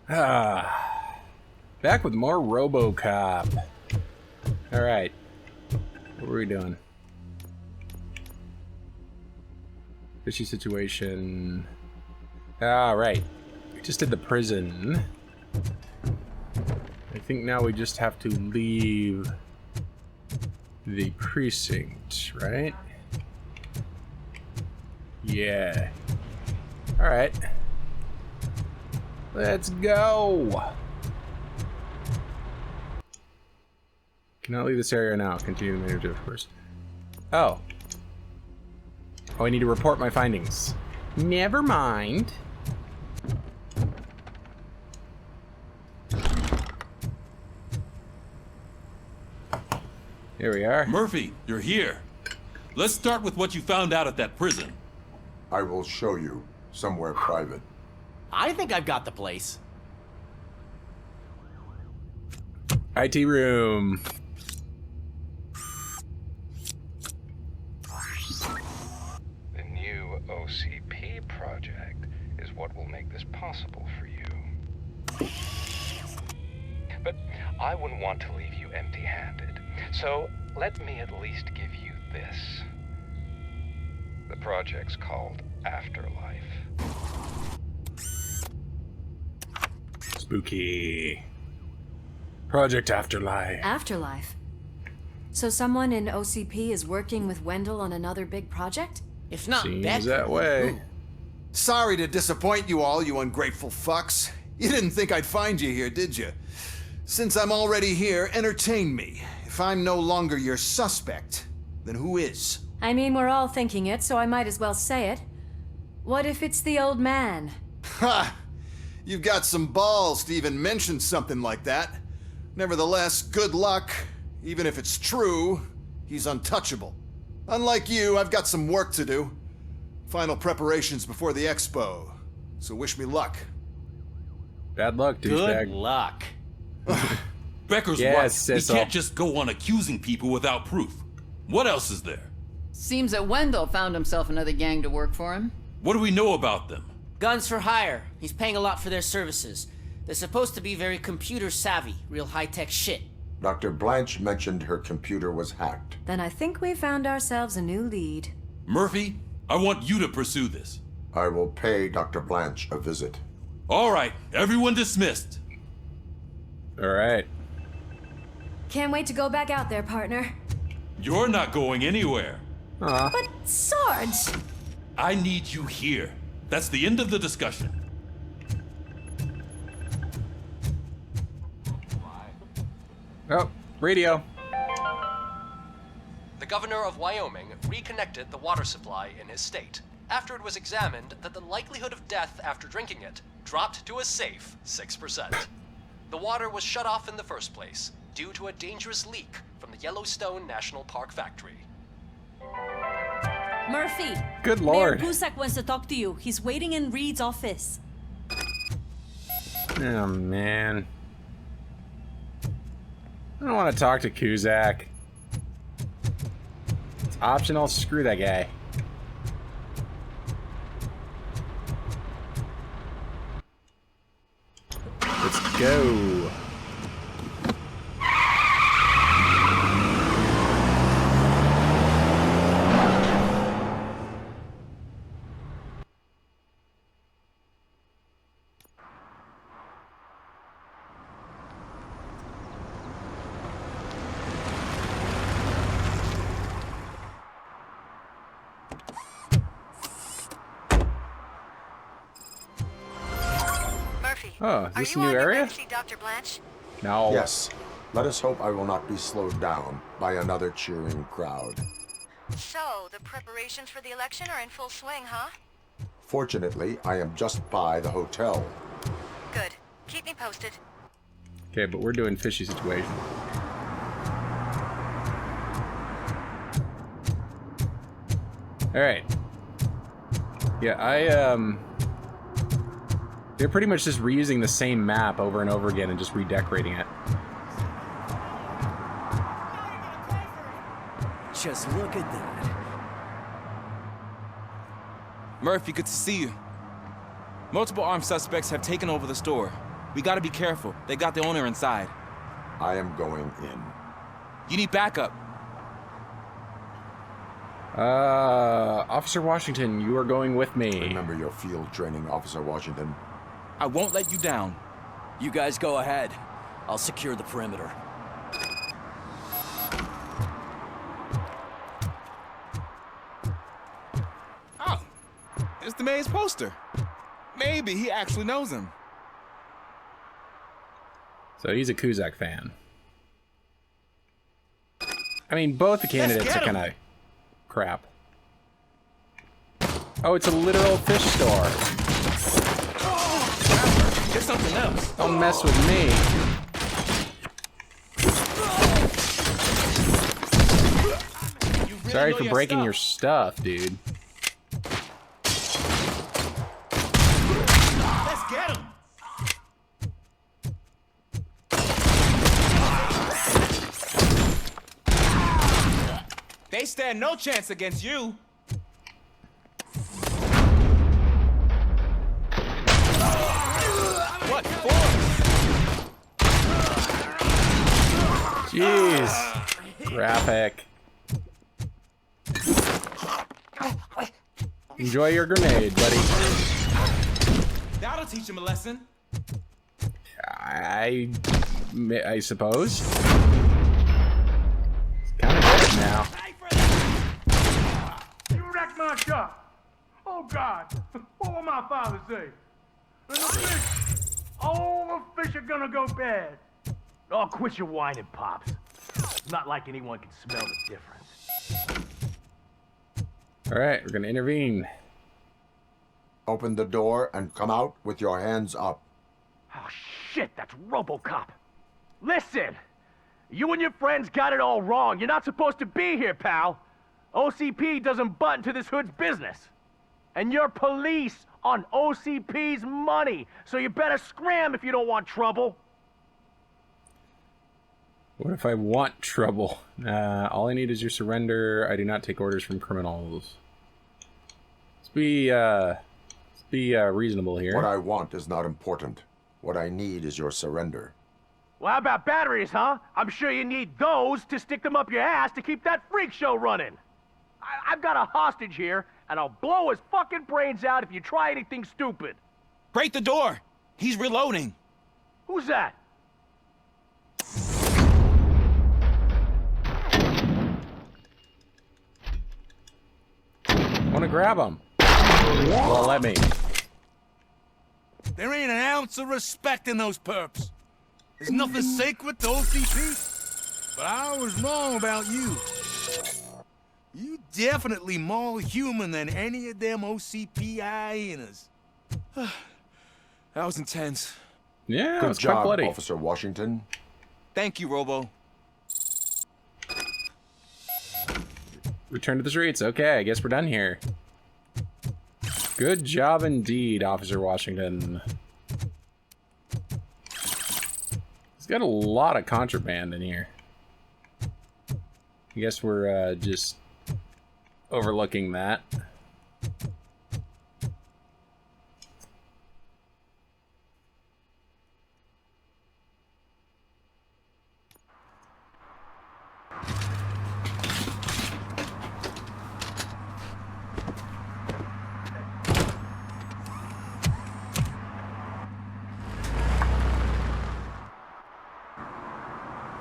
Back with more RoboCop. Alright. What were we doing? Fishy situation. Right. We just did the prison. I think now we just have to leave the precinct, right? Yeah. Alright. Let's go! Cannot leave this area now. Continue the main objective first. Oh. Oh, I need to report my findings. Never mind. Here we are. Murphy, you're here. Let's start with what you found out at that prison. I will show you somewhere private. I think I've got the place. IT room. The new OCP project is what will make this possible for you. But I wouldn't want to leave you empty-handed. So let me at least give you this. The project's called Afterlife. Spooky. Project Afterlife. Afterlife? So someone in OCP is working with Wendell on another big project? If not Seems Beck, that way. who? Sorry to disappoint you all, you ungrateful fucks. You didn't think I'd find you here, did you? Since I'm already here, entertain me. If I'm no longer your suspect, then who is? I mean, we're all thinking it, so I might as well say it. What if it's the old man? Ha! You've got some balls to even mention something like that. Nevertheless, good luck. Even if it's true, he's untouchable. Unlike you, I've got some work to do. Final preparations before the expo. So wish me luck. Bad luck, Good douchebag. luck. Becker's Yes, right. We Sissel. can't just go on accusing people without proof. What else is there? Seems that Wendell found himself another gang to work for him. What do we know about them? Guns for hire. He's paying a lot for their services. They're supposed to be very computer savvy, real high-tech shit. Dr. Blanche mentioned her computer was hacked. Then I think we found ourselves a new lead. Murphy, I want you to pursue this. I will pay Dr. Blanche a visit. All right, everyone dismissed. Alright. Can't wait to go back out there, partner. You're not going anywhere. Aw. But Sarge! I need you here. That's the end of the discussion. Oh, radio. The governor of Wyoming reconnected the water supply in his state after it was examined that the likelihood of death after drinking it dropped to a safe 6%. The water was shut off in the first place due to a dangerous leak from the Yellowstone National Park factory. Murphy! Good lord. Mayor Pusak wants to talk to you. He's waiting in Reed's office. Oh, man. I don't want to talk to Cusack. It's optional. Screw that guy. Let's go. Oh, is this a new area? Dr. Blanche? No. Yes. Let us hope I will not be slowed down by another cheering crowd. So, the preparations for the election are in full swing, huh? Fortunately, I am just by the hotel. Good. Keep me posted. Okay, but we're doing fishy situation. Alright. Yeah, they're pretty much just reusing the same map over and over again and just redecorating it. Just look at that. Murphy, good to see you. Multiple armed suspects have taken over the store. We gotta be careful. They got the owner inside. I am going in. You need backup. Officer Washington, you are going with me. Remember your field training, Officer Washington. I won't let you down. You guys go ahead. I'll secure the perimeter. Oh, it's the mayor's poster. Maybe he actually knows him. So he's a Cusack fan. I mean, both the candidates are kind of crap. Oh, it's a literal fish store. Get something else. Don't mess with me. Really Sorry for breaking your stuff, dude. Let's get him. They stand no chance against you. What for? Jeez. Graphic. Enjoy your grenade, buddy. That'll teach him a lesson. I suppose. It's kind of dead now. You wrecked my shop. Oh, God. What will my father say? And the fish, all the fish are gonna go bad. Oh, quit your whining, Pops. It's not like anyone can smell the difference. All right, we're gonna intervene. Open the door and come out with your hands up. Oh, shit, that's RoboCop. Listen, you and your friends got it all wrong. You're not supposed to be here, pal. OCP doesn't butt into this hood's business. And you're police on OCP's money, so you better scram if you don't want trouble. What if I want trouble? All I need is your surrender. I do not take orders from criminals. Let's be reasonable here. What I want is not important. What I need is your surrender. Well, how about batteries, huh? I'm sure you need those to stick them up your ass to keep that freak show running. I've got a hostage here, and I'll blow his fucking brains out if you try anything stupid. Break the door. He's reloading. Who's that? I want to grab him. Well, let me. There ain't an ounce of respect in those perps. There's nothing sacred to OCP. But I was wrong about you. You definitely more human than any of them OCP hyenas. That was intense. Yeah, Good it's quite job, bloody. Officer Washington. Thank you, Robo. Return to the streets. Okay, I guess we're done here. Good job indeed, Officer Washington. He's got a lot of contraband in here. I guess we're just overlooking that.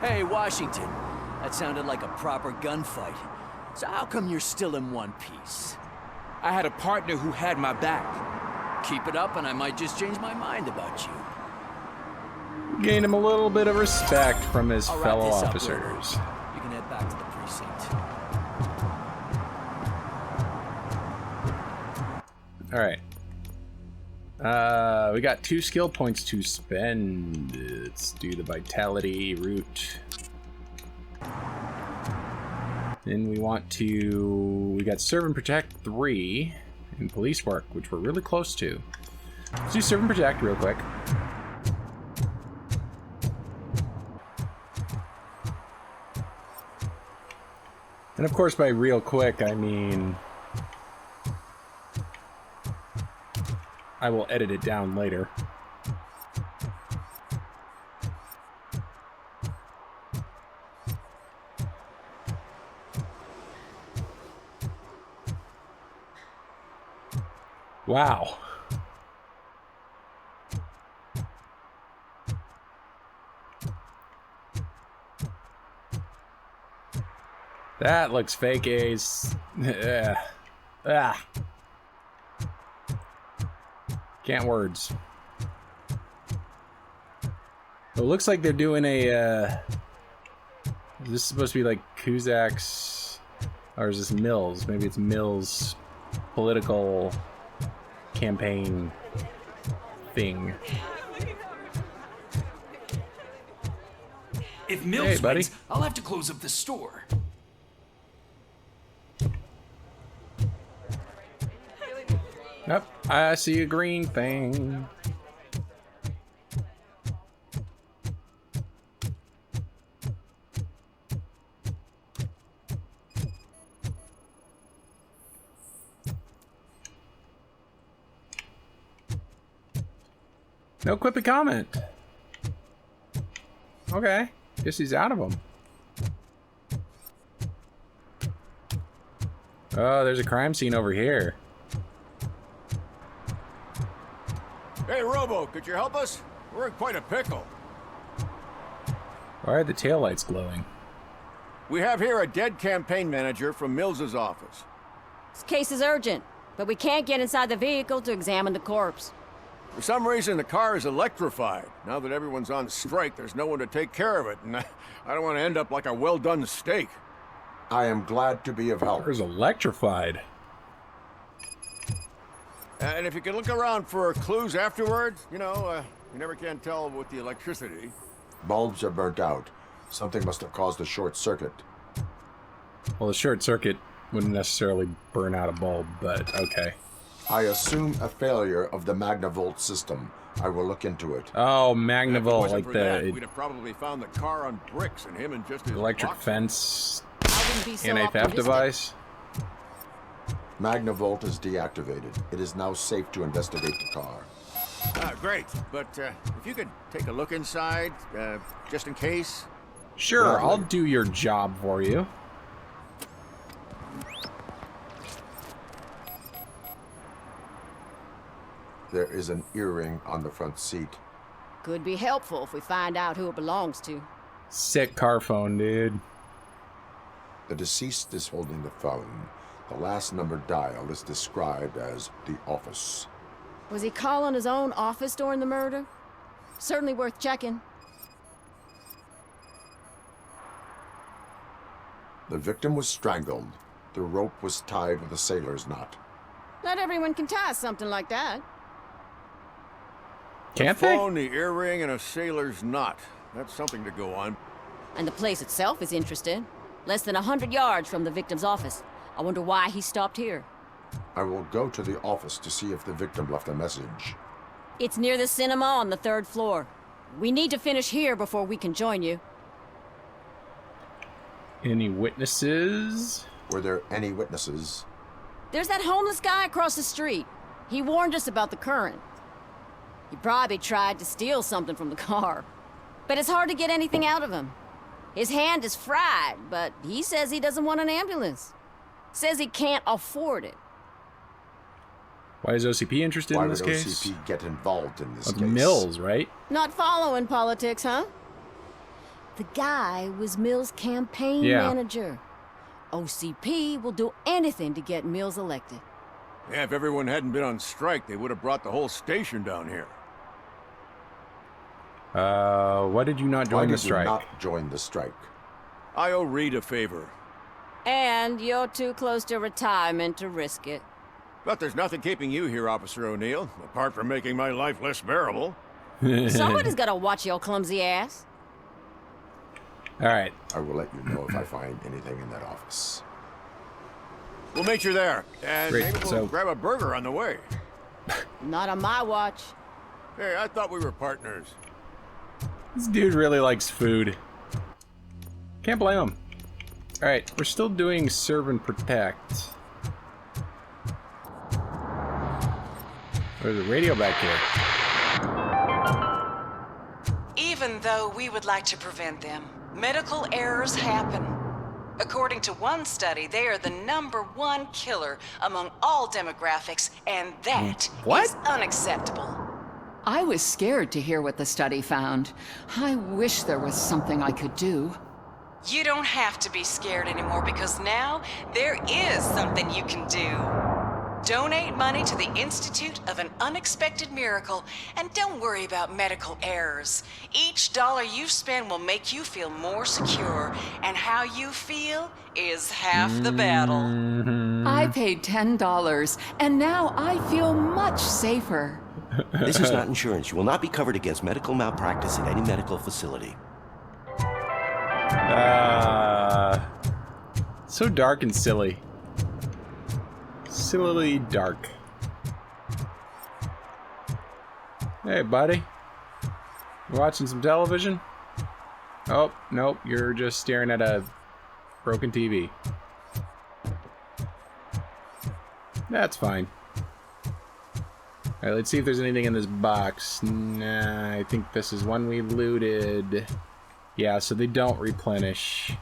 Hey, Washington. That sounded like a proper gunfight. So how come you're still in one piece? I had a partner who had my back. Keep it up and I might just change my mind about you. Gained him a little bit of respect from his I'll wrap fellow this up officers. later. You can head back to the precinct. Alright. We got 2 skill points to spend. Let's do the vitality route. Then we want to... We got serve and protect 3 and police work, which we're really close to. Let's do serve and protect real quick. And of course by real quick, I mean... I will edit it down later. Wow. That looks fake as. Yeah. Ah. Can't words. It looks like they're doing a. Is this supposed to be like Kuzak's, or is this Mills? Maybe it's Mills' political campaign thing. If Mills wins, I'll have to close up the store. Yep, I see a green thing. No quippy comment. Okay, guess he's out of them. Oh, there's a crime scene over here. Hey, Robo, could you help us? We're in quite a pickle. Why are the taillights glowing? We have here a dead campaign manager from Mills's office. This case is urgent, but we can't get inside the vehicle to examine the corpse. For some reason, the car is electrified. Now that everyone's on strike, there's no one to take care of it, and I don't want to end up like a well-done steak. I am glad to be of help. Car's electrified. And if you can look around for clues afterwards, you never can tell with the electricity. Bulbs are burnt out. Something must have caused a short circuit. Well, the short circuit wouldn't necessarily burn out a bulb, but okay. I assume a failure of the Magnavolt system. I will look into it. Oh, Magnavolt, like we'd have probably found the car on bricks and him and just his electric box. Fence so anti-theft device. Magnavolt is deactivated. It is now safe to investigate the car. Great, but if you could take a look inside, just in case. Sure, Lovely. I'll do your job for you. There is an earring on the front seat. Could be helpful if we find out who it belongs to. Sick car phone, dude. The deceased is holding the phone. The last number dial is described as the office. Was he calling his own office during the murder? Certainly worth checking. The victim was strangled. The rope was tied with a sailor's knot. Not everyone can tie something like that. Can't the they? phone, the earring, and a sailor's knot. That's something to go on. And the place itself is interesting. Less than 100 yards from the victim's office. I wonder why he stopped here. I will go to the office to see if the victim left a message. It's near the cinema on the 3rd floor. We need to finish here before we can join you. Any witnesses? Were there any witnesses? There's that homeless guy across the street. He warned us about the current. He probably tried to steal something from the car. But it's hard to get anything out of him. His hand is fried, but he says he doesn't want an ambulance. Says he can't afford it. Why is OCP interested in this case? Why would OCP get involved in this Of case? Mills, right? Not following politics, huh? The guy was Mills' campaign manager. OCP will do anything to get Mills elected. Yeah, if everyone hadn't been on strike, they would have brought the whole station down here. Why did you not join the strike? Why did you not join the strike? I owe Reed a favor. And you're too close to retirement to risk it. But there's nothing keeping you here, Officer O'Neill, apart from making my life less bearable. Somebody's gotta watch your clumsy ass. Alright. I will let you know if I find anything in that office. We'll meet you there, and Great, maybe we'll grab a burger on the way. Not on my watch. Hey, I thought we were partners. This dude really likes food. Can't blame him. Alright, we're still doing serve and protect. There's a radio back here. Even though we would like to prevent them, medical errors happen. According to one study, they are the #1 killer among all demographics, and that is unacceptable. I was scared to hear what the study found. I wish there was something I could do. You don't have to be scared anymore because now there is something you can do. Donate money to the Institute of an Unexpected Miracle, and don't worry about medical errors. Each dollar you spend will make you feel more secure, and how you feel is half the battle. I paid $10, and now I feel much safer. This is not insurance. You will not be covered against medical malpractice at any medical facility. So dark and silly. Sillily dark. Hey, buddy. You watching some television? Oh, nope. You're just staring at a broken TV. That's fine. Alright, let's see if there's anything in this box. Nah, I think this is one we looted. Yeah, so they don't replenish.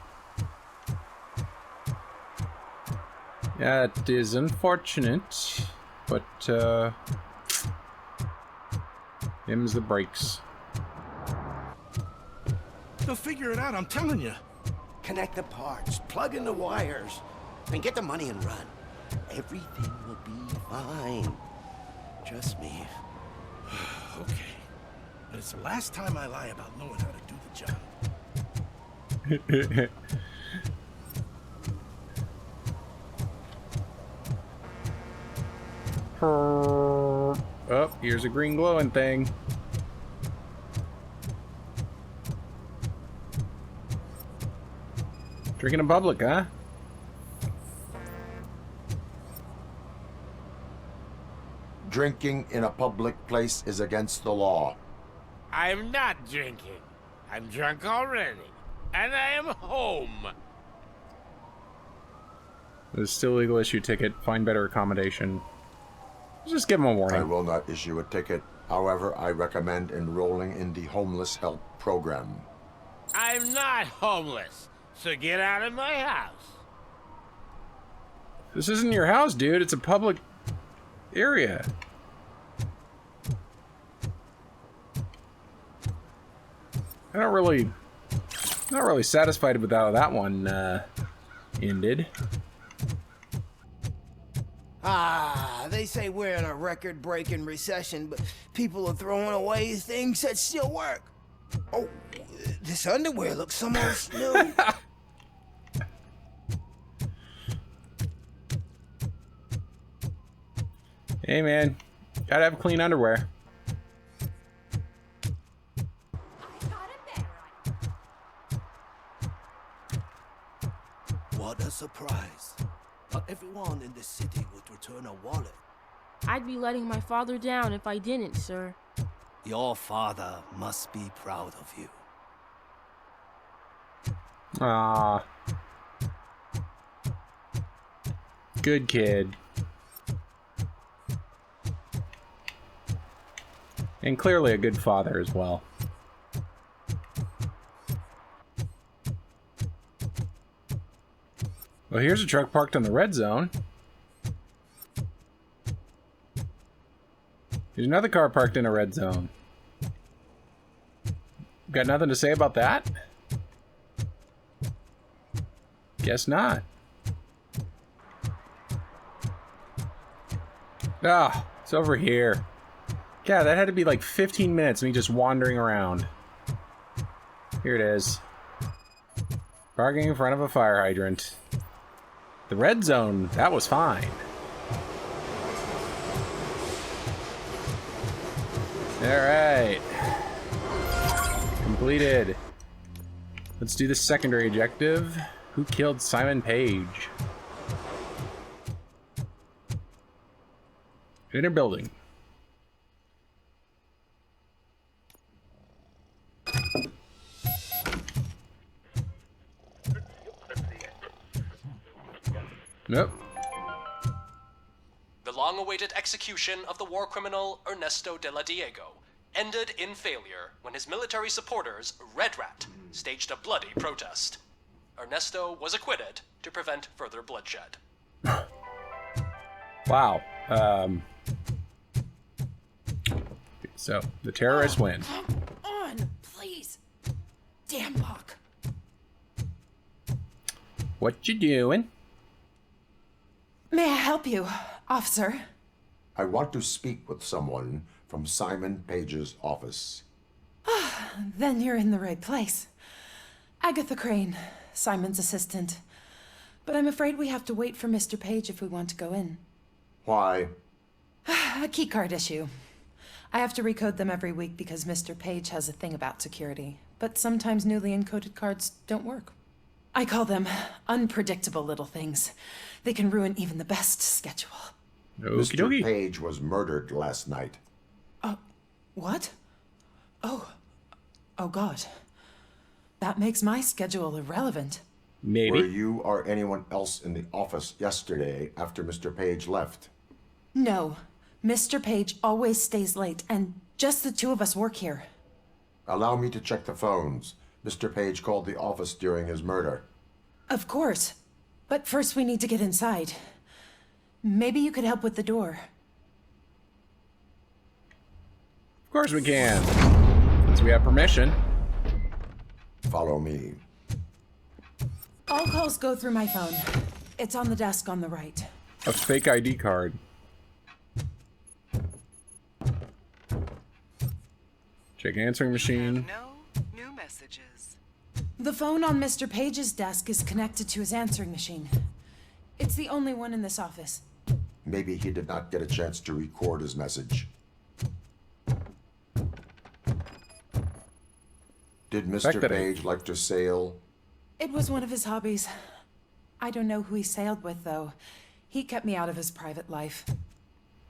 That is unfortunate, but them's the breaks. They'll figure it out, I'm telling you. Connect the parts, plug in the wires, and get the money and run. Everything will be fine. Trust me. Okay. But it's the last time I lie about knowing how to do the job. Oh, here's a green glowing thing. Drinking in public, huh? Drinking in a public place is against the law. I'm not drinking. I'm drunk already. And I am home. There's still legal issue ticket. Find better accommodation. Just give him a warning. I will not issue a ticket. However, I recommend enrolling in the homeless help program. I'm not homeless, so get out of my house. This isn't your house, dude. It's a public area. Not really satisfied with how that one ended. They say we're in a record-breaking recession, but people are throwing away things that still work. Oh, this underwear looks almost new. Hey, man. Gotta have clean underwear. What a surprise. Not everyone in this city would return a wallet. I'd be letting my father down if I didn't, sir. Your father must be proud of you. Ah, good kid. And clearly a good father as well. Well, here's a truck parked in the red zone. There's another car parked in a red zone. Got nothing to say about that? Guess not. Ah, it's over here. God, that had to be like 15 minutes of me just wandering around. Here it is. Parking in front of a fire hydrant. The red zone, that was fine. Alright. Completed. Let's do the secondary objective. Who killed Simon Page? Inner building. Nope. The long-awaited execution of the war criminal Ernesto de la Diego ended in failure when his military supporters, Red Rat, staged a bloody protest. Ernesto was acquitted to prevent further bloodshed. Wow. So the terrorists win. Come on, please. Damn lock. What you doing? May I help you, officer? I want to speak with someone from Simon Page's office. Then you're in the right place. Agatha Crane, Simon's assistant. But I'm afraid we have to wait for Mr. Page if we want to go in. Why? A keycard issue. I have to recode them every week because Mr. Page has a thing about security. But sometimes newly encoded cards don't work. I call them unpredictable little things. They can ruin even the best schedule. Mr. Page was murdered last night. What? Oh God. That makes my schedule irrelevant. Maybe. Were you or anyone else in the office yesterday after Mr. Page left? No. Mr. Page always stays late, and just the two of us work here. Allow me to check the phones. Mr. Page called the office during his murder. Of course. But first we need to get inside. Maybe you could help with the door. Of course we can. Since we have permission. Follow me. All calls go through my phone. It's on the desk on the right. A fake ID card. Check answering machine. No new messages. The phone on Mr. Page's desk is connected to his answering machine. It's the only one in this office. Maybe he did not get a chance to record his message. Did Mr. Page like to sail? It was one of his hobbies. I don't know who he sailed with, though. He kept me out of his private life.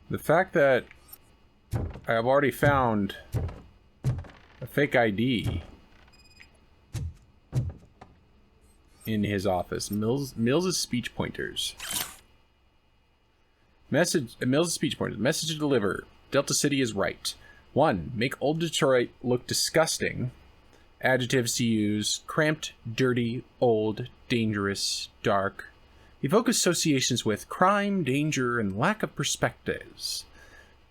The fact that I have already found a fake ID in his office. Mills's speech pointers. Mills's speech pointers. Message to deliver. Delta City is right. 1. Make old Detroit look disgusting. Adjectives to use: cramped, dirty, old, dangerous, dark. Evoke associations with crime, danger, and lack of perspectives.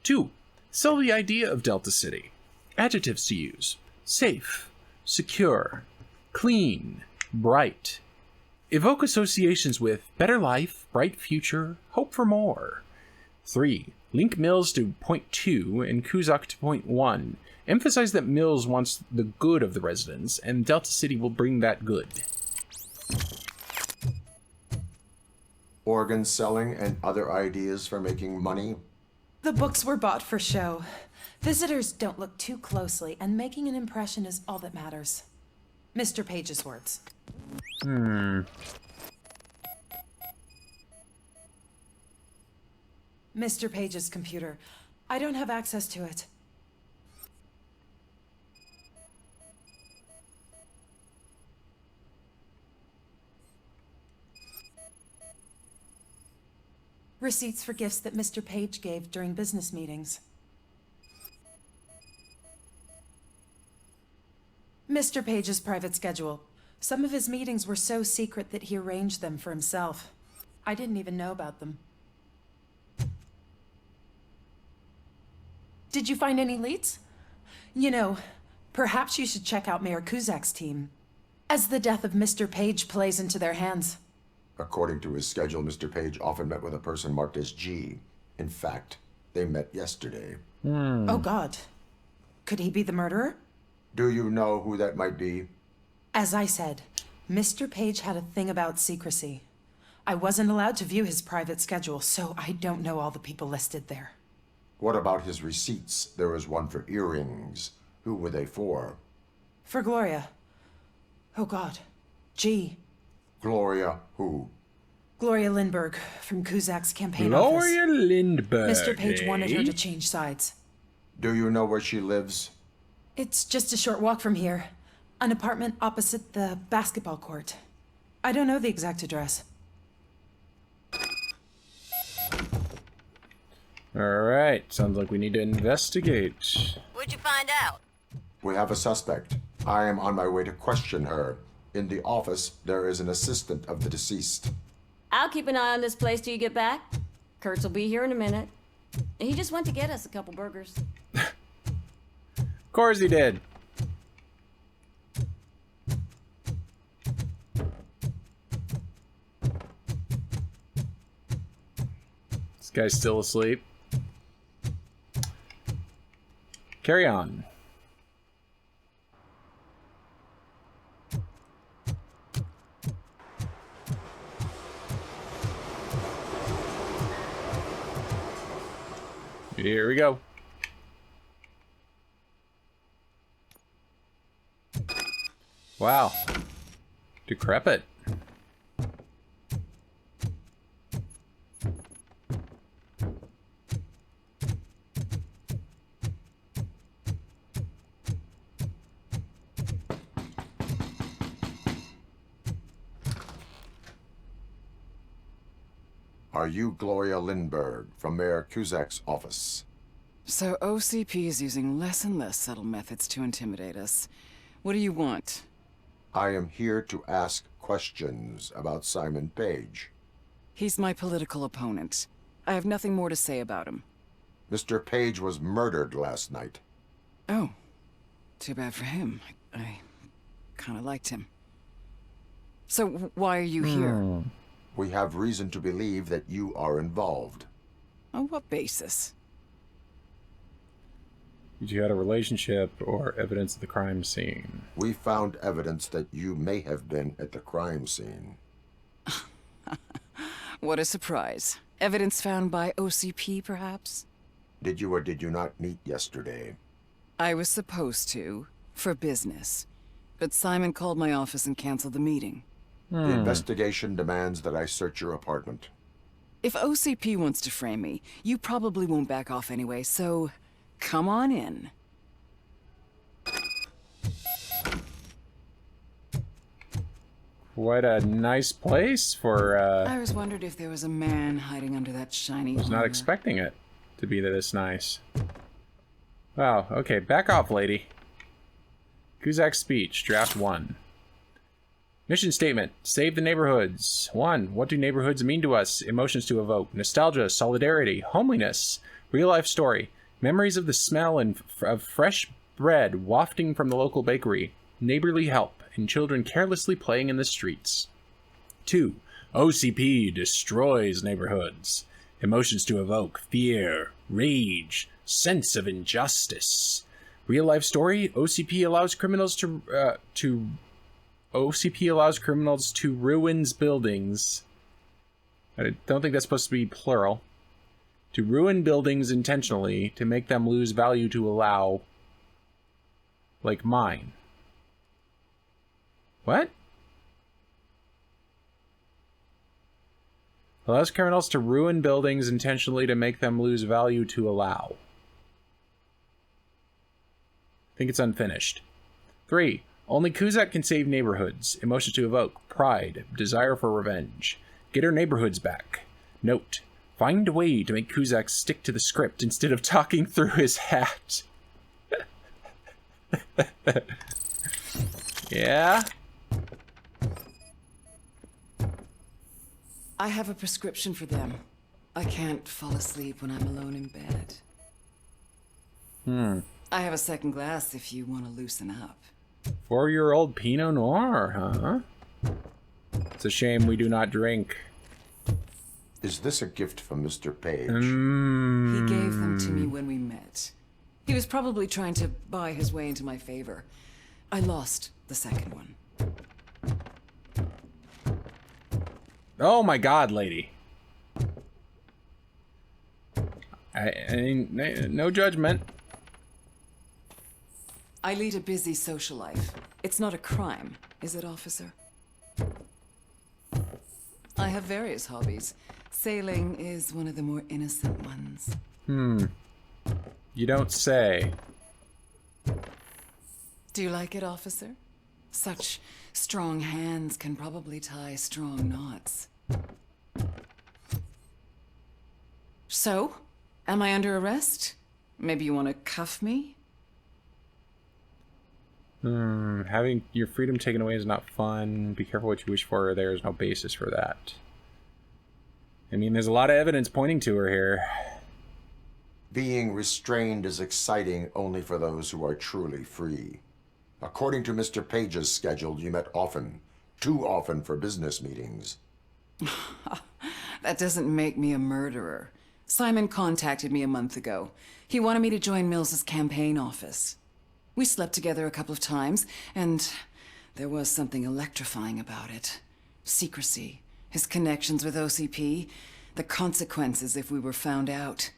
2. Sell the idea of Delta City. Adjectives to use: safe, secure, clean, bright. Evoke associations with better life, bright future, hope for more. 3. Link Mills to point 2 and Kuzak to point 1. Emphasize that Mills wants the good of the residents, and Delta City will bring that good. Organ selling and other ideas for making money? The books were bought for show. Visitors don't look too closely, and making an impression is all that matters. Mr. Page's words. Mr. Page's computer. I don't have access to it. Receipts for gifts that Mr. Page gave during business meetings. Mr. Page's private schedule. Some of his meetings were so secret that he arranged them for himself. I didn't even know about them. Did you find any leads? You know, perhaps you should check out Mayor Kuzak's team, as the death of Mr. Page plays into their hands. According to his schedule, Mr. Page often met with a person marked as G. In fact, they met yesterday. Oh God. Could he be the murderer? Do you know who that might be? As I said, Mr. Page had a thing about secrecy. I wasn't allowed to view his private schedule, so I don't know all the people listed there. What about his receipts? There was one for earrings. Who were they for? For Gloria. Oh God. G. Gloria who? Gloria Lindbergh from Kuzak's campaign office. Gloria Lindbergh. Mr. Page wanted her to change sides. Do you know where she lives? It's just a short walk from here. An apartment opposite the basketball court. I don't know the exact address. Alright, sounds like we need to investigate. What'd you find out? We have a suspect. I am on my way to question her. In the office, there is an assistant of the deceased. I'll keep an eye on this place till you get back. Kurtz will be here in a minute. He just went to get us a couple burgers. Of course he did. This guy's still asleep. Carry on. Here we go. Wow. Decrepit. Are you Gloria Lindbergh from Mayor Cusack's office? So OCP is using less and less subtle methods to intimidate us. What do you want? I am here to ask questions about Simon Page. He's my political opponent. I have nothing more to say about him. Mr. Page was murdered last night. Oh. Too bad for him. I kind of liked him. So why are you here? We have reason to believe that you are involved. On what basis? Did you had a relationship or evidence of the crime scene? We found evidence that you may have been at the crime scene. What a surprise. Evidence found by OCP, perhaps? Did you or did you not meet yesterday? I was supposed to, for business. But Simon called my office and canceled the meeting. The investigation demands that I search your apartment. If OCP wants to frame me, you probably won't back off anyway, so come on in. Quite a nice place for, I was wondered if there was a man hiding under that shiny I was not armor. expecting it to be this nice. Wow, okay, back off, lady. Cusack's speech, draft 1. Mission statement, save the neighborhoods. 1. What do neighborhoods mean to us? Emotions to evoke. Nostalgia, solidarity, homeliness. Real life story. Memories of the smell of fresh bread wafting from the local bakery. Neighborly help, and children carelessly playing in the streets. 2. OCP destroys neighborhoods. Emotions to evoke. Fear, rage, sense of injustice. Real life story, OCP allows criminals to ruin buildings. I don't think that's supposed to be plural. To ruin buildings intentionally, to make them lose value to allow. Like mine. What? Allows criminals to ruin buildings intentionally to make them lose value to allow. I think it's unfinished. 3. Only Cusack can save neighborhoods. Emotions to evoke. Pride. Desire for revenge. Get her neighborhoods back. Note. Find a way to make Cusack stick to the script instead of talking through his hat. Yeah? I have a prescription for them. I can't fall asleep when I'm alone in bed. I have a second glass if you want to loosen up. 4-year-old Pinot Noir, huh? It's a shame we do not drink. Is this a gift from Mr. Page? He gave them to me when we met. He was probably trying to buy his way into my favor. I lost the second one. Oh my god, lady. No judgment. I lead a busy social life. It's not a crime, is it, officer? I have various hobbies. Sailing is one of the more innocent ones. You don't say. Do you like it, officer? Such strong hands can probably tie strong knots. So, am I under arrest? Maybe you want to cuff me? Having your freedom taken away is not fun. Be careful what you wish for, or there is no basis for that. I mean, there's a lot of evidence pointing to her here. Being restrained is exciting only for those who are truly free. According to Mr. Page's schedule, you met often. Too often for business meetings. That doesn't make me a murderer. Simon contacted me a month ago. He wanted me to join Mills's campaign office. We slept together a couple of times, and there was something electrifying about it. Secrecy, his connections with OCP, the consequences if we were found out.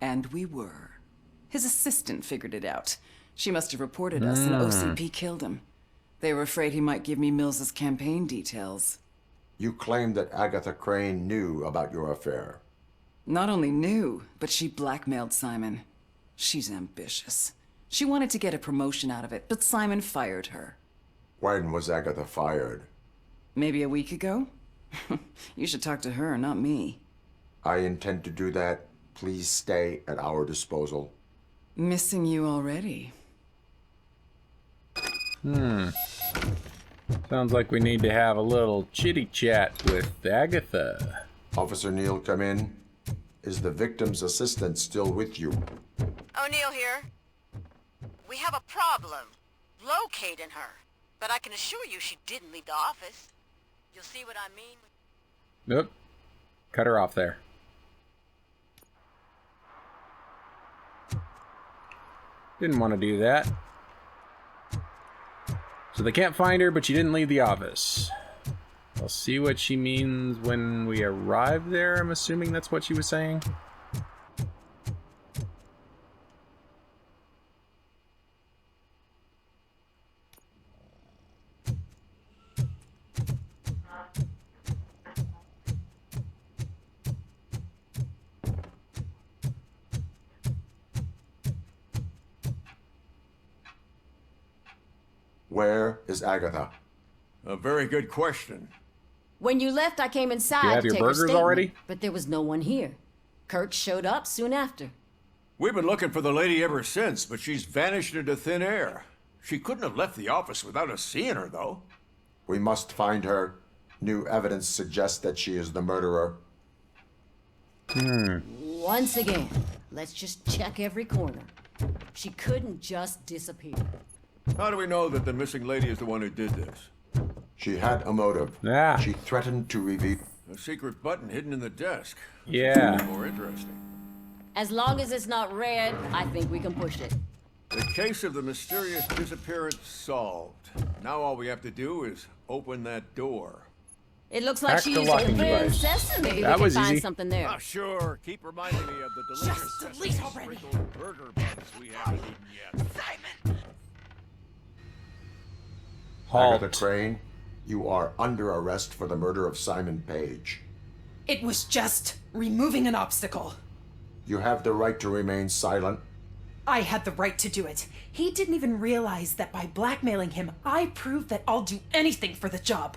And we were. His assistant figured it out. She must have reported us, and OCP killed him. They were afraid he might give me Mills's campaign details. You claimed that Agatha Crane knew about your affair. Not only knew, but she blackmailed Simon. She's ambitious. She wanted to get a promotion out of it, but Simon fired her. When was Agatha fired? Maybe a week ago? You should talk to her, not me. I intend to do that. Please stay at our disposal. Missing you already. Sounds like we need to have a little chitty chat with Agatha. Officer Neal, come in. Is the victim's assistant still with you? O'Neill here. We have a problem locating her, but I can assure you she didn't leave the office. You'll see what I mean. Nope. Cut her off there. Didn't want to do that. So they can't find her, but she didn't leave the office. I'll see what she means when we arrive there. I'm assuming that's what she was saying. Where is Agatha? A very good question. When you left, I came inside You have to your take her burgers statement, already? but there was no one here. Kurt showed up soon after. We've been looking for the lady ever since, but she's vanished into thin air. She couldn't have left the office without us seeing her, though. We must find her. New evidence suggests that she is the murderer. Once again, let's just check every corner. She couldn't just disappear. How do we know that the missing lady is the one who did this? She had a motive. Yeah. She threatened to reveal... A secret button hidden in the desk. Yeah. More interesting. As long as it's not red, I think we can push it. The case of the mysterious disappearance solved. Now all we have to do is open that door. It looks like Hack she the used locking open device. sesame. Maybe That we was can find easy. something there. Oh, sure. Keep reminding me of the delicious Just delete already. sprinkled burger buns we haven't eaten yet. Simon! Halt. Agatha Crane, you are under arrest for the murder of Simon Page. It was just removing an obstacle. You have the right to remain silent. I had the right to do it. He didn't even realize that by blackmailing him, I proved that I'll do anything for the job.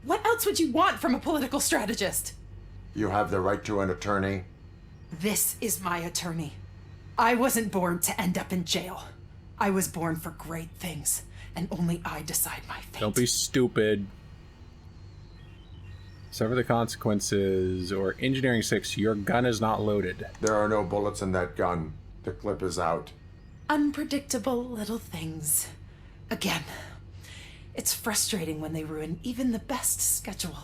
What else would you want from a political strategist? You have the right to an attorney. This is my attorney. I wasn't born to end up in jail. I was born for great things, and only I decide my fate. Don't be stupid. Suffer the consequences, or Engineering 6, your gun is not loaded. There are no bullets in that gun. The clip is out. Unpredictable little things. Again, it's frustrating when they ruin even the best schedule.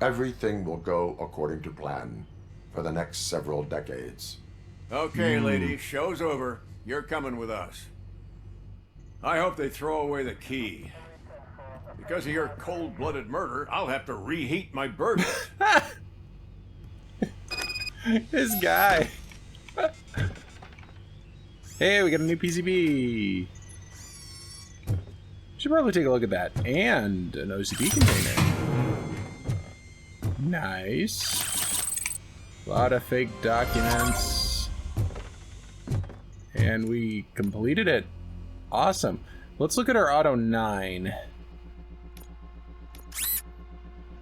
Everything will go according to plan for the next several decades. Okay, lady, show's over. You're coming with us. I hope they throw away the key. Because of your cold-blooded murder, I'll have to reheat my burgers. This guy. Hey, we got a new PCB. Should probably take a look at that. And an OCP container. Nice. A lot of fake documents. And we completed it. Awesome. Let's look at our Auto 9.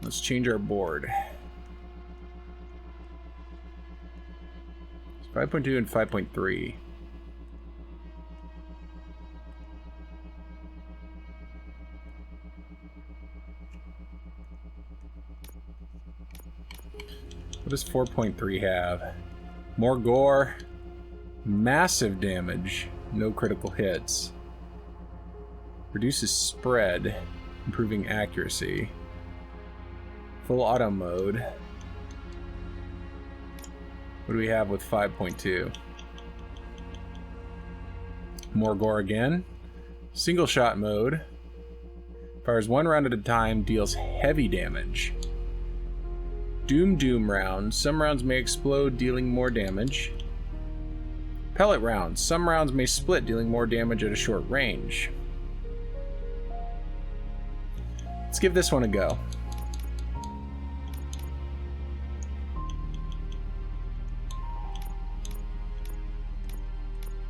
Let's change our board. It's 5.2 and 5.3. What does 4.3 have? More gore, massive damage, no critical hits. Reduces spread, improving accuracy. Full auto mode. What do we have with 5.2? More gore again. Single shot mode. Fires 1 round at a time, deals heavy damage. Doom rounds. Some rounds may explode, dealing more damage. Pellet rounds. Some rounds may split, dealing more damage at a short range. Let's give this one a go.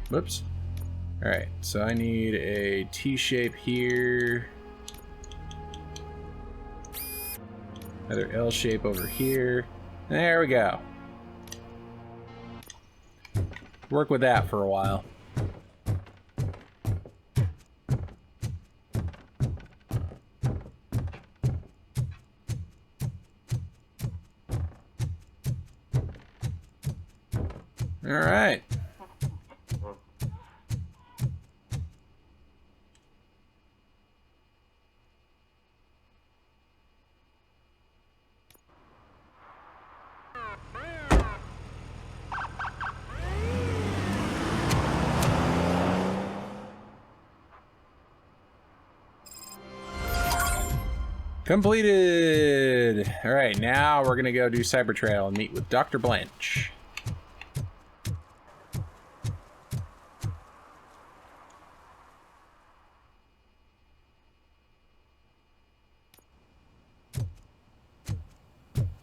Whoops. Alright, so I need a T-shape here. Another L shape over here. There we go. Work with that for a while. All right. Completed! Alright, now we're gonna go do Cyber Trail and meet with Dr. Blanche.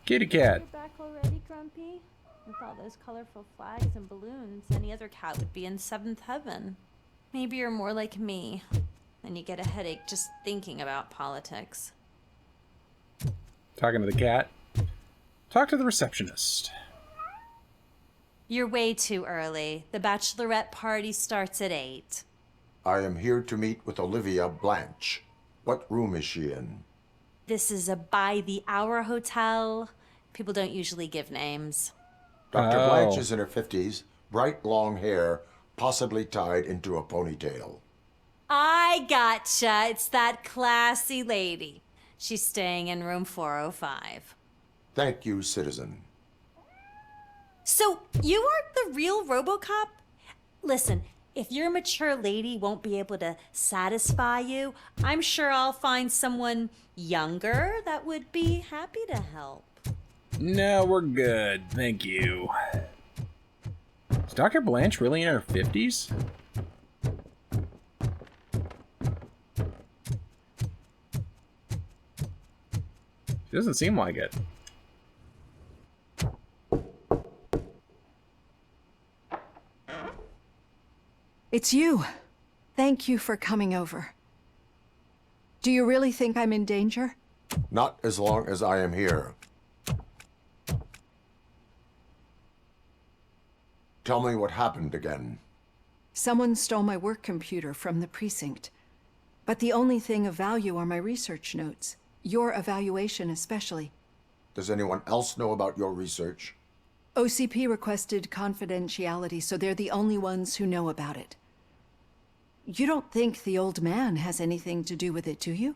Kitty cat. You're back already, Grumpy? With all those colorful flags and balloons, any other cat would be in seventh heaven. Maybe you're more like me, and you get a headache just thinking about politics. Talking to the cat. Talk to the receptionist. You're way too early. The bachelorette party starts at 8. I am here to meet with Olivia Blanche. What room is she in? This is a by-the-hour hotel. People don't usually give names. Dr. Blanche is in her 50s, bright long hair, possibly tied into a ponytail. I gotcha. It's that classy lady. She's staying in room 405. Thank you, citizen. So, you aren't the real RoboCop? Listen, if your mature lady won't be able to satisfy you, I'm sure I'll find someone younger that would be happy to help. No, we're good. Thank you. Is Dr. Blanche really in her 50s? She doesn't seem like it. It's you. Thank you for coming over. Do you really think I'm in danger? Not as long as I am here. Tell me what happened again. Someone stole my work computer from the precinct. But the only thing of value are my research notes. Your evaluation especially. Does anyone else know about your research? OCP requested confidentiality, so they're the only ones who know about it. You don't think the old man has anything to do with it, do you?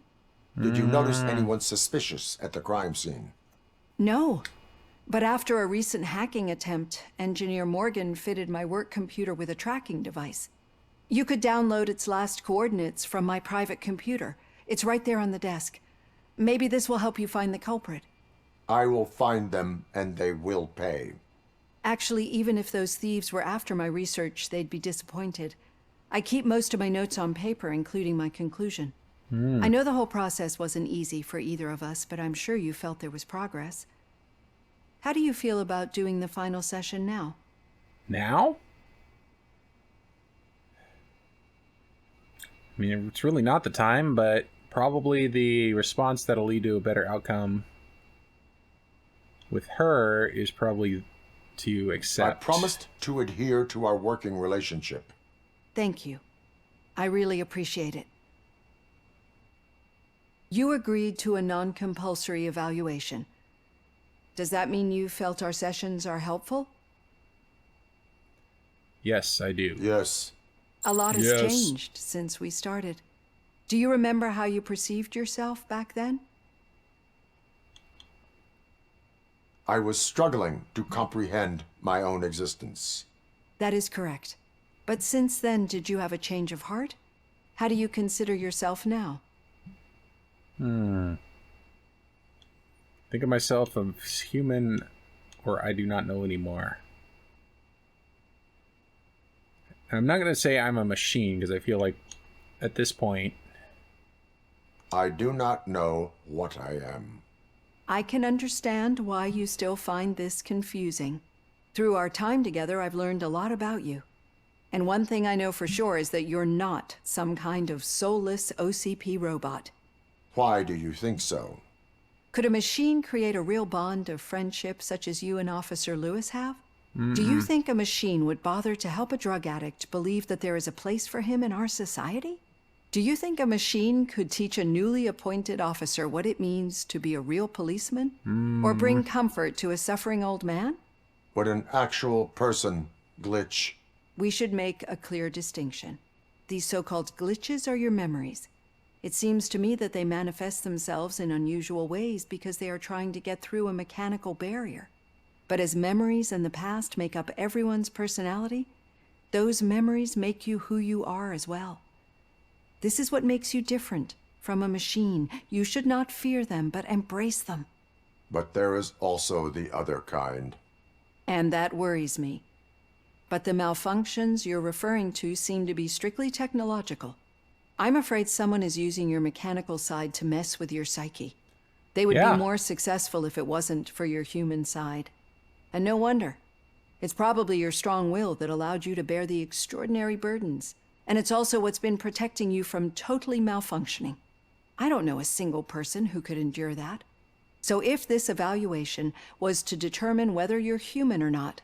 Did you notice anyone suspicious at the crime scene? No. But after a recent hacking attempt, Engineer Morgan fitted my work computer with a tracking device. You could download its last coordinates from my private computer. It's right there on the desk. Maybe this will help you find the culprit. I will find them, and they will pay. Actually, even if those thieves were after my research, they'd be disappointed. I keep most of my notes on paper, including my conclusion. I know the whole process wasn't easy for either of us, but I'm sure you felt there was progress. How do you feel about doing the final session now? Now? I mean, it's really not the time, but probably the response that'll lead to a better outcome with her is probably to accept. I promised to adhere to our working relationship. Thank you. I really appreciate it. You agreed to a non-compulsory evaluation. Does that mean you felt our sessions are helpful? Yes, I do. Yes. A lot has changed since we started. Do you remember how you perceived yourself back then? I was struggling to comprehend my own existence. That is correct. But since then, did you have a change of heart? How do you consider yourself now? Think of myself as human, or I do not know anymore. I'm not going to say I'm a machine, because I feel like at this point... I do not know what I am. I can understand why you still find this confusing. Through our time together, I've learned a lot about you. And one thing I know for sure is that you're not some kind of soulless OCP robot. Why do you think so? Could a machine create a real bond of friendship such as you and Officer Lewis have? Do you think a machine would bother to help a drug addict believe that there is a place for him in our society? Do you think a machine could teach a newly appointed officer what it means to be a real policeman? Or bring comfort to a suffering old man? Would an actual person glitch? We should make a clear distinction. These so-called glitches are your memories. It seems to me that they manifest themselves in unusual ways because they are trying to get through a mechanical barrier. But as memories in the past make up everyone's personality, those memories make you who you are as well. This is what makes you different from a machine. You should not fear them, but embrace them. But there is also the other kind. And that worries me. But the malfunctions you're referring to seem to be strictly technological. I'm afraid someone is using your mechanical side to mess with your psyche. They would be more successful if it wasn't for your human side. And no wonder. It's probably your strong will that allowed you to bear the extraordinary burdens. And it's also what's been protecting you from totally malfunctioning. I don't know a single person who could endure that. So if this evaluation was to determine whether you're human or not,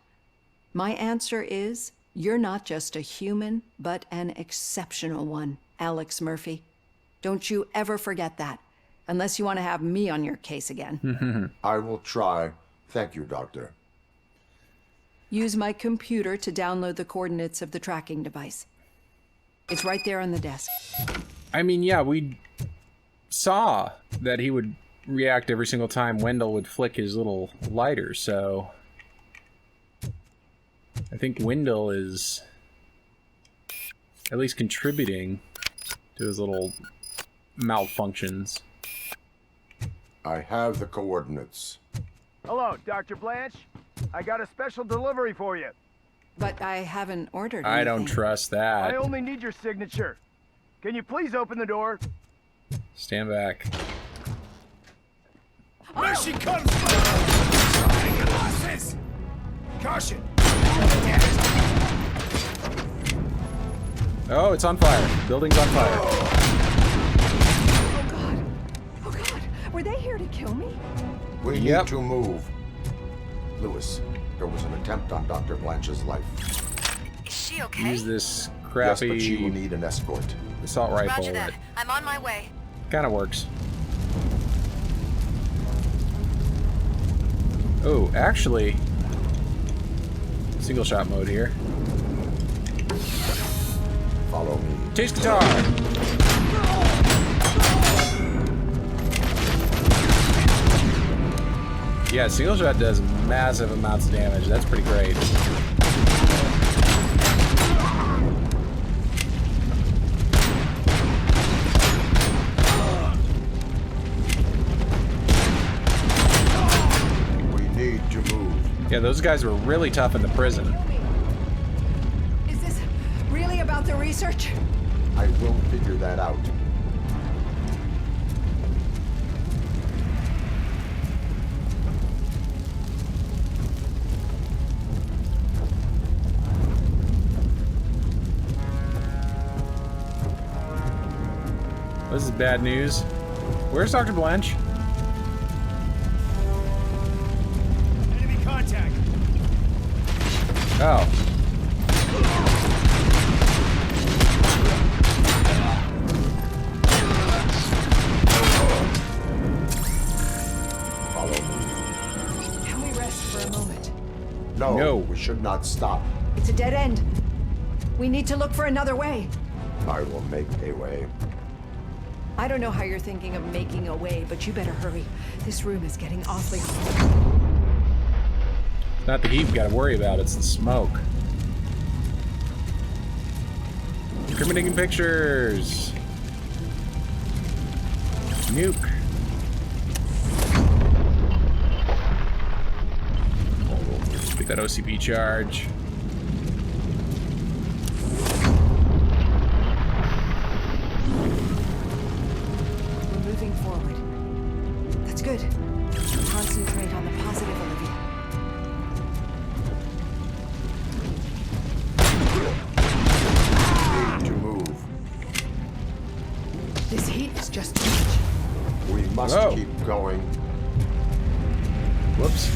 my answer is you're not just a human, but an exceptional one, Alex Murphy. Don't you ever forget that, unless you want to have me on your case again. I will try. Thank you, Doctor. Use my computer to download the coordinates of the tracking device. It's right there on the desk. I mean, yeah, we saw that he would react every single time Wendell would flick his little lighter, so... I think Wendell is at least contributing to his little malfunctions. I have the coordinates. Hello, Dr. Blanche. I got a special delivery for you. But I haven't ordered anything. I don't trust that. I only need your signature. Can you please open the door? Stand back. There she comes! Take your losses! Caution! Oh, it's on fire. Building's on fire. Oh God! Oh God! Were they here to kill me? We need to move. Lewis, there was an attempt on Dr. Blanche's life. Is she okay? Use this crappy... Yes, but she will need an escort. Assault rifle. Roger that. I'm on my way. Kind of works. Oh, actually... Single shot mode here. Follow me. Taste guitar! Yeah, single shot does massive amounts of damage. That's pretty great. We need to move. Yeah, those guys were really tough in the prison. Is this really about the research? I will figure that out. This is bad news. Where's Dr. Blanche? Enemy contact! Oh. Follow me. No, we should not stop. It's a dead end. We need to look for another way. I will make a way. I don't know how you're thinking of making a way, but you better hurry. This room is getting awfully hot. It's not the heat we gotta worry about, it's the smoke. Incriminating pictures. Nuke. Get that OCP charge. We're moving forward. That's good. Concentrate on the positive, Olivia. Need to move. This heat is just too much. We must keep going. Whoops.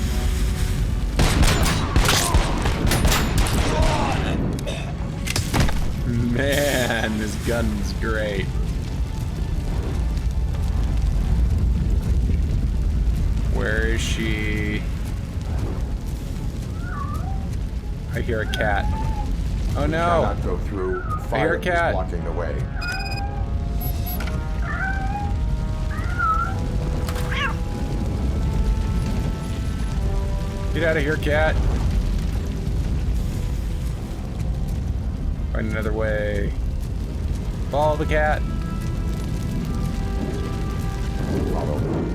Man, this gun's great. Where is she? I hear a cat. Oh no! Cannot go through. I hear Fire a cat. is blocking the way. Get out of here, cat. Find another way. Follow the cat. Follow me.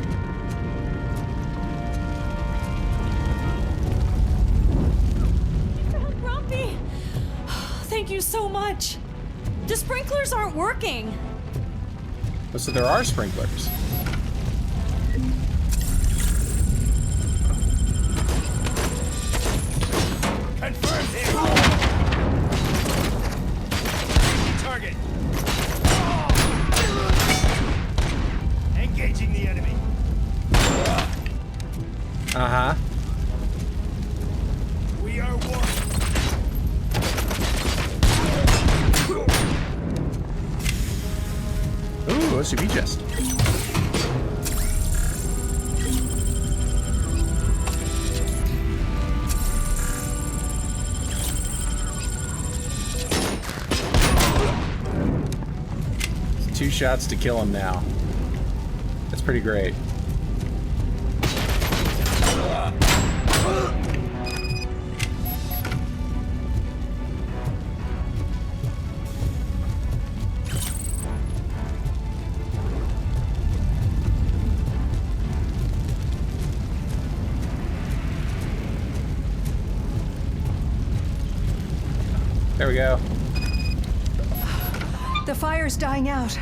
Grumpy! Thank you so much. The sprinklers aren't working. Oh, so there are sprinklers. Confirmed hit. Target. Engaging the enemy. Uh-huh. We are one. Ooh, OCP chest. Two shots to kill him now. That's pretty great. There we go. The fire's dying out.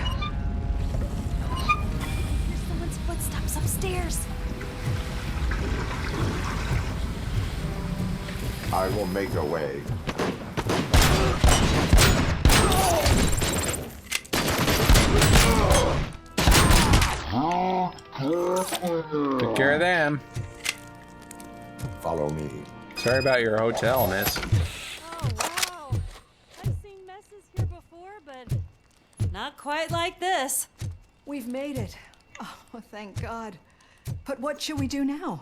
There's someone's footsteps upstairs. I will make a way. Took care of them. Follow me. Sorry about your hotel, miss. Oh, wow. I've seen messes here before, but not quite like this. We've made it. Oh, thank God. But what should we do now?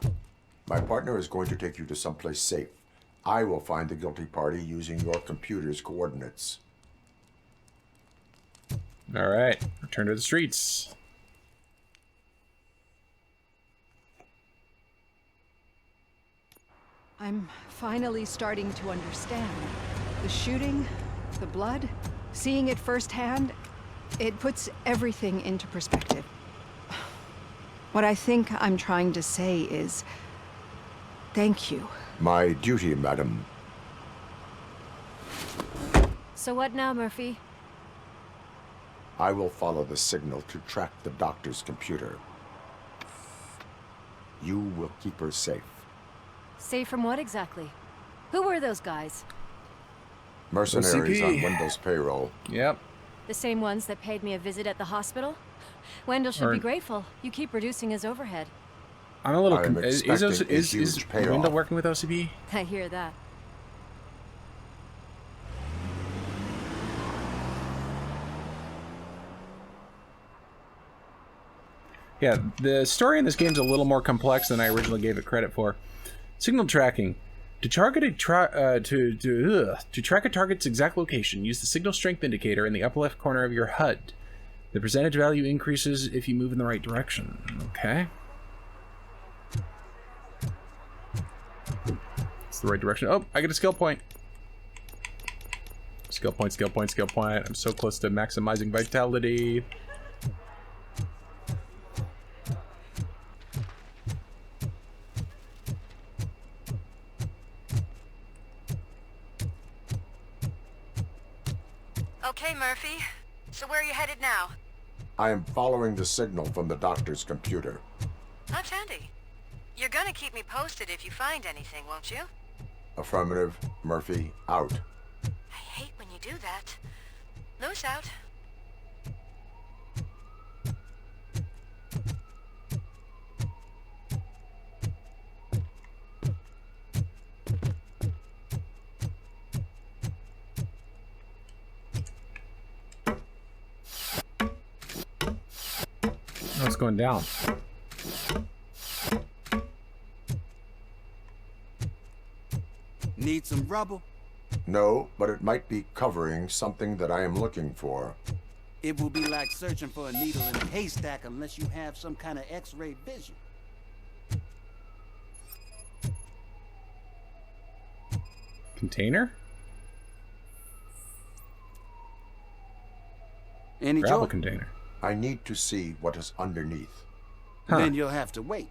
My partner is going to take you to someplace safe. I will find the guilty party using your computer's coordinates. All right, return to the streets. I'm finally starting to understand. The shooting, the blood, seeing it firsthand, it puts everything into perspective. What I think I'm trying to say is, thank you. My duty, madam. So what now, Murphy? I will follow the signal to track the doctor's computer. You will keep her safe. Safe from what exactly? Who were those guys? Mercenaries OCP. on Wendell's payroll. Yep. The same ones that paid me a visit at the hospital? Wendell should be grateful. You keep reducing his overhead. I'm a little. I'm Is expecting a is huge payoff. Wendell working with OCP? I hear that. Yeah, the story in this game is a little more complex than I originally gave it credit for. Signal tracking. To track a target's exact location, use the signal strength indicator in the upper left corner of your HUD. The percentage value increases if you move in the right direction. Okay. It's the right direction. Oh, I get a skill point. Skill point, skill point, skill point. I'm so close to maximizing vitality. Okay, Murphy. So where are you headed now? I am following the signal from the doctor's computer. That's handy. You're gonna keep me posted if you find anything, won't you? Affirmative. Murphy, out. I hate when you do that. Loose out. Oh, it's going down. Need some rubble? No, but it might be covering something that I am looking for. It will be like searching for a needle in a haystack unless you have some kind of X-ray vision. Container? Any Gravel joy? container. I need to see what is underneath. Then you'll have to wait.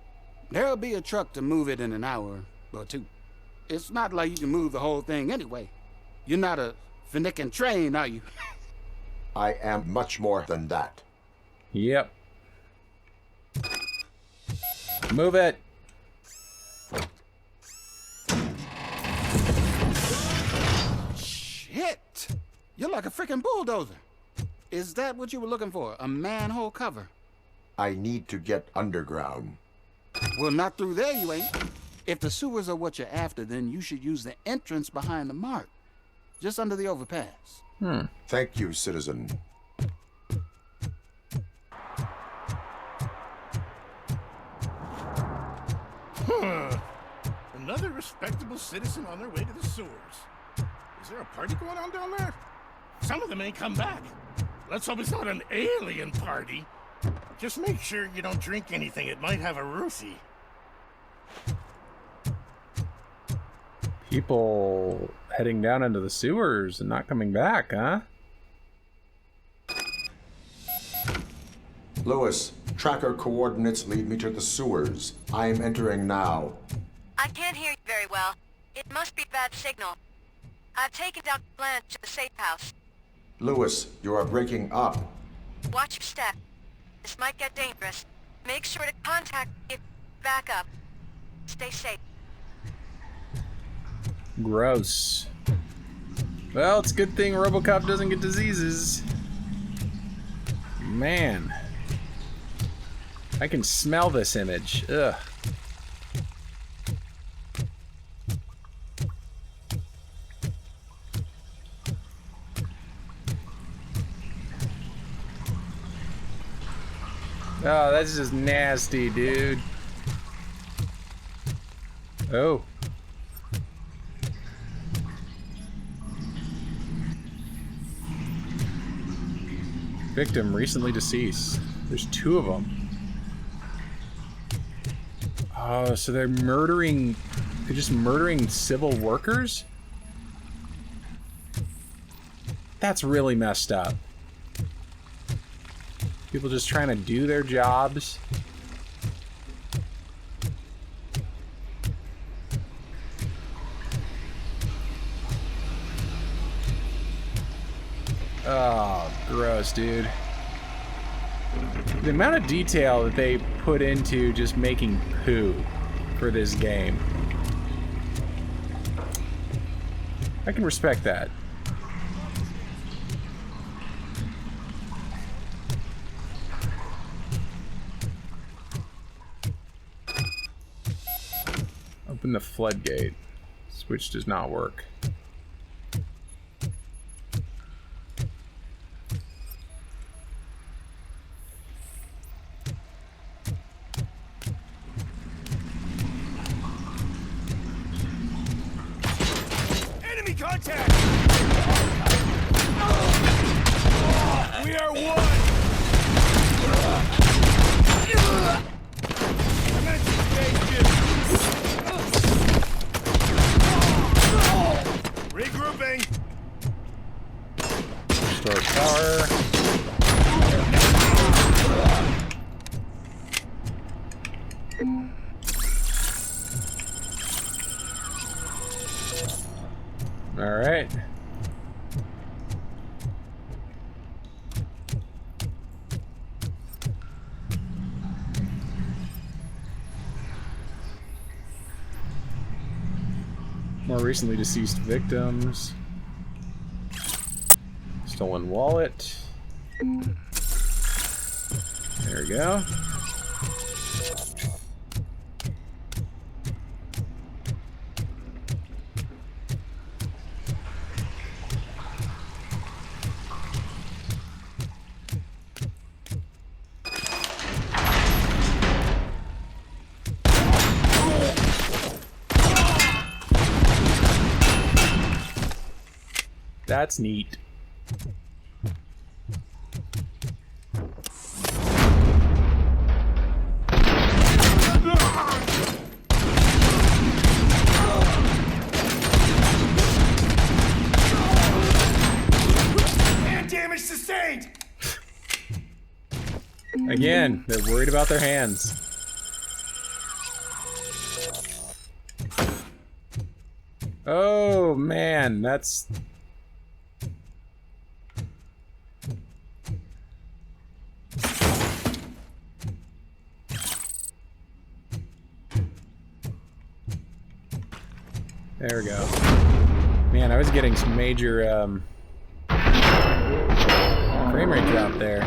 There'll be a truck to move it in an hour or two. It's not like you can move the whole thing anyway. You're not a finicking train, are you? I am much more than that. Yep. Move it. Shit! You're like a freaking bulldozer. Is that what you were looking for? A manhole cover? I need to get underground. Well, not through there, you ain't. If the sewers are what you're after, then you should use the entrance behind the mark. Just under the overpass. Thank you, citizen. Another respectable citizen on their way to the sewers. Is there a party going on down there? Some of them ain't come back. Let's hope it's not an alien party. Just make sure you don't drink anything. It might have a roofie. People heading down into the sewers and not coming back, huh? Lewis, tracker coordinates lead me to the sewers. I am entering now. I can't hear you very well. It must be bad signal. I've taken down Blanche to the safe house. Lewis, you are breaking up. Watch your step. This might get dangerous. Make sure to contact me if back up. Stay safe. Gross. Well, it's a good thing RoboCop doesn't get diseases. Man. I can smell this image. Ugh. Oh, that's just nasty, dude. Oh. Victim recently deceased. There's two of them. Oh, so they're just murdering civil workers? That's really messed up. People just trying to do their jobs. Oh, gross, dude. The amount of detail that they put into just making poo for this game. I can respect that. Open the floodgate. Switch does not work. Contact! We are one! Regrouping! Restore power. All right. More recently deceased victims. Stolen wallet. There we go. That's neat. And damage sustained! Again, they're worried about their hands. Oh man, that's... There we go. Man, I was getting some major frame rate drop there.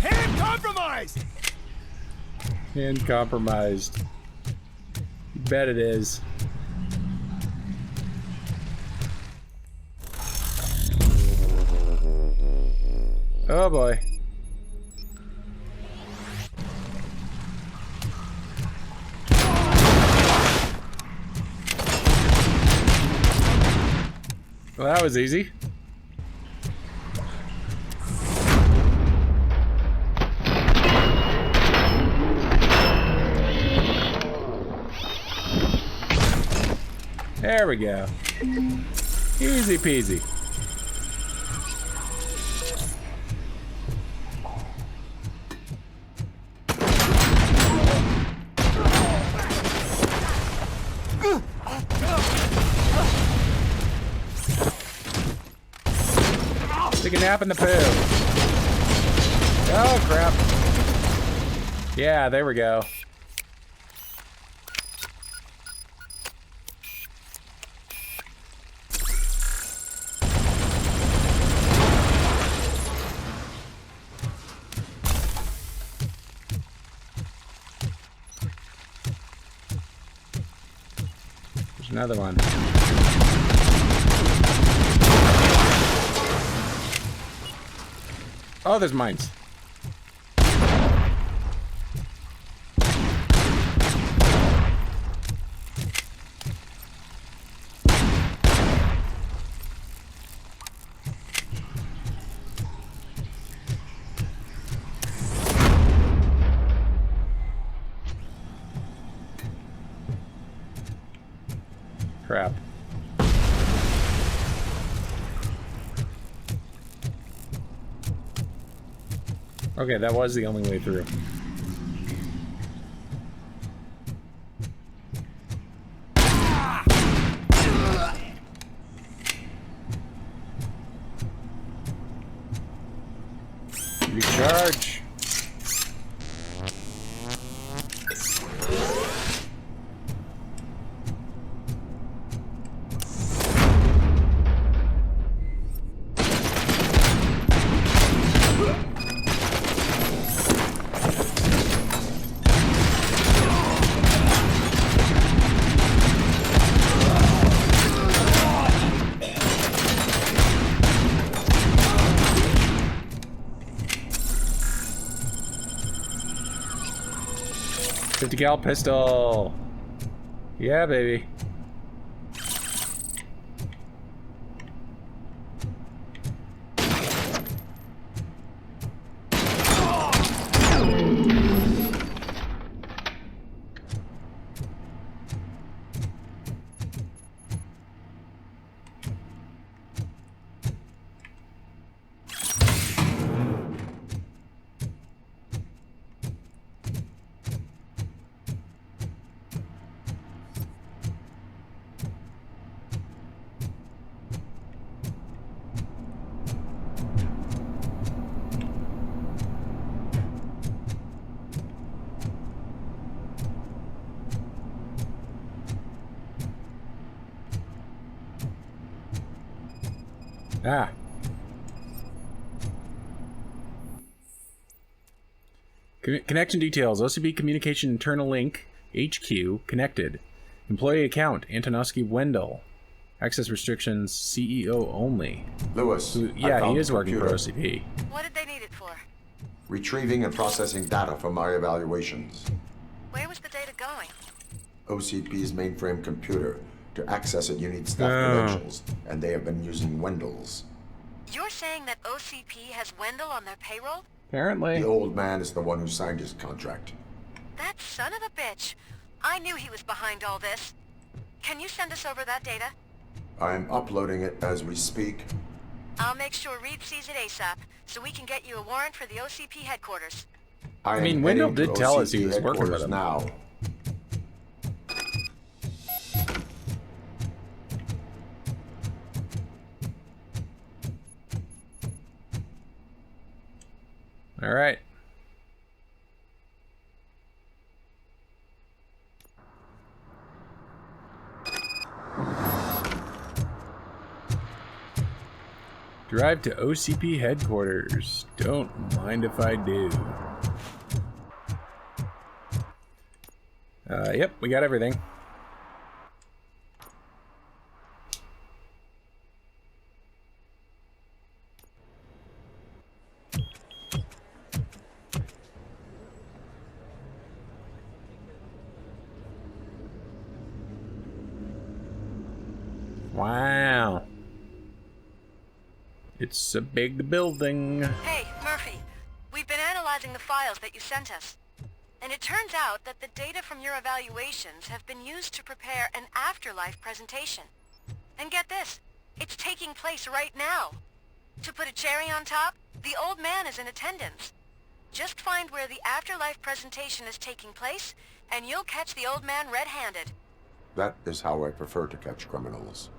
Hand compromised! And compromised. You bet it is. Oh boy. Well, that was easy. There we go. Easy peasy. Take a nap in the poo. Oh, crap. Yeah, there we go. There's another one. Oh, there's mines. Crap. Okay, that was the only way through. Recharge. 50 cal pistol. Yeah, baby. Ah. Connection details. OCP communication internal link. HQ connected. Employee account. Antonovsky Wendell. Access restrictions. CEO only. Lewis. Yeah, he is working for OCP. What did they need it for? Retrieving and processing data from my evaluations. Where was the data going? OCP's mainframe computer. To access it, you need staff credentials, and they have been using Wendell's. You're saying that OCP has Wendell on their payroll? Apparently. The old man is the one who signed his contract. That son of a bitch. I knew he was behind all this. Can you send us over that data? I'm uploading it as we speak. I'll make sure Reed sees it ASAP, so we can get you a warrant for the OCP headquarters. I mean, Wendell did tell us he was working with him. Now. All right. Drive to OCP headquarters. Don't mind if I do. Yep, we got everything. Wow. It's a big building. Hey, Murphy. We've been analyzing the files that you sent us. And it turns out that the data from your evaluations have been used to prepare an afterlife presentation. And get this, it's taking place right now. To put a cherry on top, the old man is in attendance. Just find where the afterlife presentation is taking place, and you'll catch the old man red-handed. That is how I prefer to catch criminals.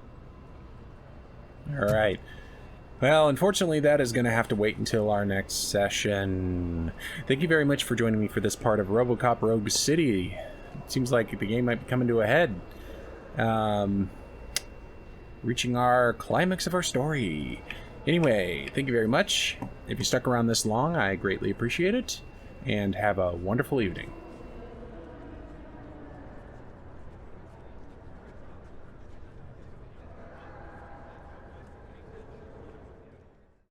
All right. Well, unfortunately, that is going to have to wait until our next session. Thank you very much for joining me for this part of RoboCop Rogue City. It seems like the game might be coming to a head. Reaching our climax of our story. Anyway, thank you very much. If you stuck around this long, I greatly appreciate it. And have a wonderful evening.